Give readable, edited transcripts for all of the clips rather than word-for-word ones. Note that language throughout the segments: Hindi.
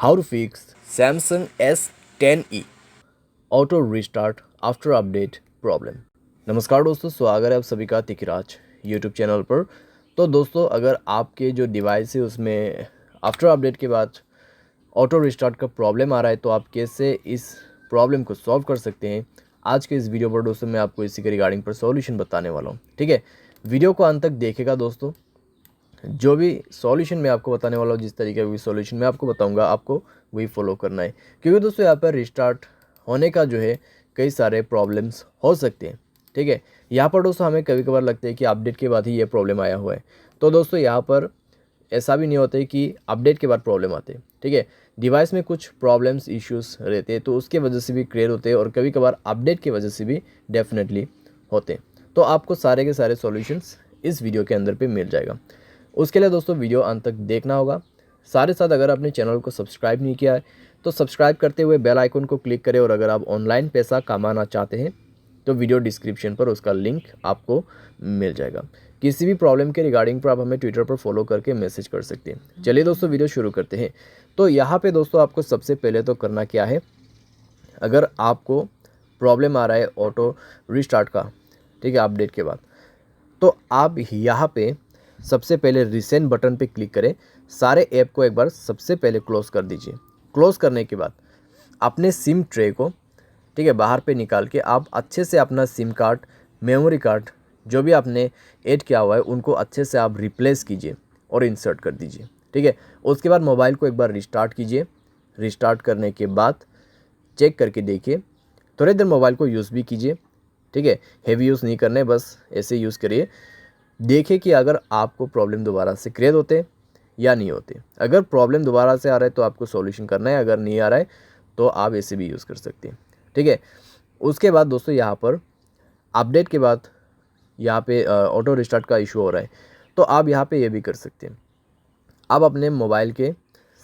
How to fix Samsung S10E auto restart after update problem. नमस्कार दोस्तों, स्वागत है आप सभी का तिकराज यूट्यूब चैनल पर। तो दोस्तों, अगर आपके जो डिवाइस है उसमें आफ्टर अपडेट के बाद ऑटो रिस्टार्ट का प्रॉब्लम आ रहा है तो आप कैसे इस प्रॉब्लम को सॉल्व कर सकते हैं, आज के इस वीडियो पर दोस्तों मैं आपको इसी के रिगार्डिंग पर सॉल्यूशन बताने वाला हूँ। ठीक है, वीडियो को अंत तक देखेगा दोस्तों। जो भी सॉल्यूशन मैं आपको बताने वाला हूँ, जिस तरीके का भी सॉल्यूशन मैं आपको बताऊंगा, आपको वही फॉलो करना है, क्योंकि दोस्तों यहाँ पर रिस्टार्ट होने का जो है कई सारे प्रॉब्लम्स हो सकते हैं। ठीक है, यहाँ पर दोस्तों हमें कभी कभार लगता है कि अपडेट के बाद ही ये प्रॉब्लम आया हुआ है, तो दोस्तों यहाँ पर ऐसा भी नहीं होता है कि अपडेट के बाद प्रॉब्लम आते हैं। ठीक है, डिवाइस में कुछ प्रॉब्लम्स इश्यूज़ रहते हैं तो उसके वजह से भी क्लियर होते हैं, और कभी कभार अपडेट की वजह से भी डेफिनेटली होते हैं। तो आपको सारे के सारे सॉल्यूशंस इस वीडियो के अंदर पे मिल जाएगा। उसके लिए दोस्तों वीडियो अंत तक देखना होगा। साथ साथ अगर आपने चैनल को सब्सक्राइब नहीं किया है तो सब्सक्राइब करते हुए बेल आइकन को क्लिक करें, और अगर आप ऑनलाइन पैसा कमाना चाहते हैं तो वीडियो डिस्क्रिप्शन पर उसका लिंक आपको मिल जाएगा। किसी भी प्रॉब्लम के रिगार्डिंग पर आप हमें ट्विटर पर फॉलो करके मैसेज कर सकते हैं। चलिए दोस्तों, वीडियो शुरू करते हैं। तो यहाँ पे दोस्तों आपको सबसे पहले तो करना क्या है, अगर आपको प्रॉब्लम आ रहा है ऑटो रिस्टार्ट का, ठीक है, अपडेट के बाद, तो आप यहाँ पे सबसे पहले रिसेंट बटन पे क्लिक करें। सारे ऐप को एक बार सबसे पहले क्लोज़ कर दीजिए। क्लोज़ करने के बाद अपने सिम ट्रे को, ठीक है, बाहर पे निकाल के आप अच्छे से अपना सिम कार्ड, मेमोरी कार्ड जो भी आपने ऐड किया हुआ है उनको अच्छे से आप रिप्लेस कीजिए और इंसर्ट कर दीजिए। ठीक है, उसके बाद मोबाइल को एक बार रिस्टार्ट कीजिए। रिस्टार्ट करने के बाद चेक करके देखिए, थोड़ी देर मोबाइल को यूज़ भी कीजिए। ठीक है, हेवी यूज़ नहीं करना है, बस ऐसे यूज़ करिए। देखिए कि अगर आपको प्रॉब्लम दोबारा से क्रिएट होते या नहीं होते। अगर प्रॉब्लम दोबारा से आ रहा है तो आपको सॉल्यूशन करना है, अगर नहीं आ रहा है तो आप ऐसे भी यूज़ कर सकते हैं। ठीक है, उसके बाद दोस्तों यहाँ पर अपडेट के बाद यहाँ पे ऑटो रिस्टार्ट का इशू हो रहा है, तो आप यहाँ पे ये भी कर सकते हैं। आप अपने मोबाइल के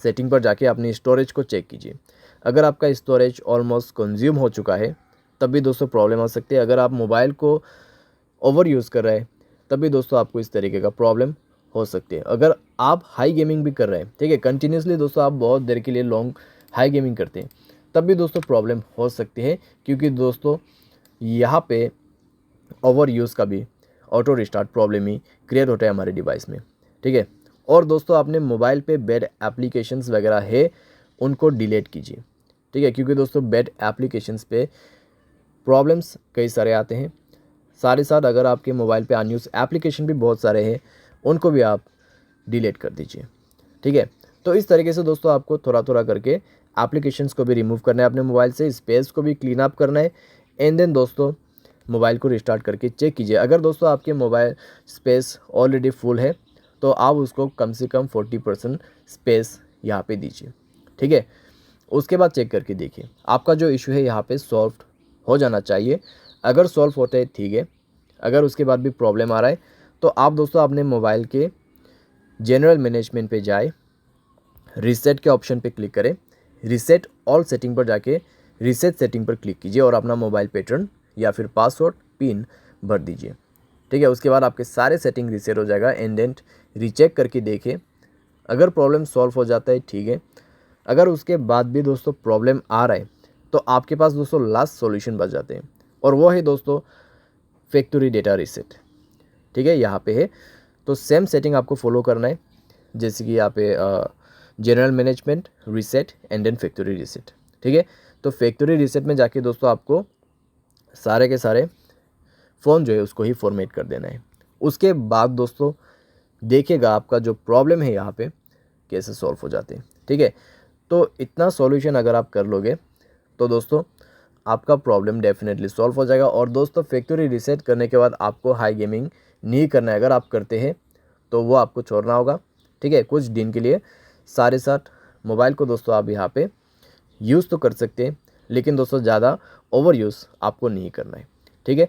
सेटिंग पर जाके अपनी स्टोरेज को चेक कीजिए। अगर आपका स्टोरेज ऑलमोस्ट कंज्यूम हो चुका है तब भी दोस्तों प्रॉब्लम आ सकती है। अगर आप मोबाइल को ओवर यूज़ कर रहे हैं तब भी दोस्तों आपको इस तरीके का प्रॉब्लम हो सकती है। अगर आप हाई गेमिंग भी कर रहे हैं, ठीक है, कंटिन्यूसली दोस्तों आप बहुत देर के लिए लॉन्ग हाई गेमिंग करते हैं, तब भी दोस्तों प्रॉब्लम हो सकती है, क्योंकि दोस्तों यहाँ पे ओवर यूज़ का भी ऑटो रिस्टार्ट प्रॉब्लम ही क्रिएट होता है हमारे डिवाइस में। ठीक है, और दोस्तों अपने मोबाइल पे बैड एप्लीकेशंस वगैरह है उनको डिलीट कीजिए। ठीक है, क्योंकि दोस्तों बैड एप्लीकेशंस पे प्रॉब्लम्स कई सारे आते हैं। साथ ही साथ अगर आपके मोबाइल पे अनयूज एप्लीकेशन भी बहुत सारे हैं उनको भी आप डिलीट कर दीजिए। ठीक है, तो इस तरीके से दोस्तों आपको थोड़ा थोड़ा करके एप्लीकेशंस को भी रिमूव करना है अपने मोबाइल से, स्पेस को भी क्लीन अप करना है। एंड देन दोस्तों मोबाइल को रिस्टार्ट करके चेक कीजिए। अगर दोस्तों आपके मोबाइल स्पेस ऑलरेडी फुल है तो आप उसको कम से कम 40% स्पेस यहाँ पे दीजिए। ठीक है, उसके बाद चेक करके देखिए आपका जो इशू है यहाँ पे सॉल्व हो जाना चाहिए। अगर सॉल्व होता है ठीक है, अगर उसके बाद भी प्रॉब्लम आ रहा है तो आप दोस्तों अपने मोबाइल के जनरल मैनेजमेंट पे जाए, रीसेट के ऑप्शन पे क्लिक करें, रीसेट ऑल सेटिंग पर जाके रीसेट सेटिंग पर क्लिक कीजिए और अपना मोबाइल पैटर्न या फिर पासवर्ड पिन भर दीजिए। ठीक है, उसके बाद आपके सारे सेटिंग रीसेट हो जाएगा। एंड देन रीचेक करके देखें, अगर प्रॉब्लम सॉल्व हो जाता है ठीक है, अगर उसके बाद भी दोस्तों प्रॉब्लम आ रहा है तो आपके पास दोस्तों लास्ट सॉल्यूशन बच जाते हैं, और वो है दोस्तों फैक्ट्री डेटा रीसेट। ठीक है, यहाँ पे है तो सेम सेटिंग आपको फॉलो करना है, जैसे कि यहाँ पे general management, reset and then factory reset. ठीक है, तो फैक्ट्री रीसेट में जाके दोस्तों आपको सारे के सारे फ़ोन जो है उसको ही फॉर्मेट कर देना है। उसके बाद दोस्तों देखिएगा आपका जो प्रॉब्लम है यहाँ पे कैसे सॉल्व हो जाते हैं। ठीक है, तो इतना सॉल्यूशन अगर आप कर लोगे तो दोस्तों आपका प्रॉब्लम डेफिनेटली सॉल्व हो जाएगा। और दोस्तों फैक्ट्री रीसेट करने के बाद आपको हाई गेमिंग नहीं करना है। अगर आप करते हैं तो वो आपको छोड़ना होगा। ठीक है, कुछ दिन के लिए। सारे साथ मोबाइल को दोस्तों आप यहाँ पे यूज़ तो कर सकते हैं, लेकिन दोस्तों ज़्यादा ओवर यूज़ आपको नहीं करना है। ठीक है,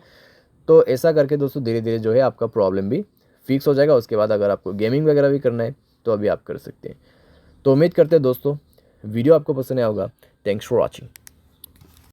तो ऐसा करके दोस्तों धीरे धीरे जो है आपका प्रॉब्लम भी फिक्स हो जाएगा। उसके बाद अगर आपको गेमिंग वगैरह भी करना है तो अभी आप कर सकते हैं। तो उम्मीद करते हैं दोस्तों वीडियो आपको पसंद आया होगा। Thanks for watching.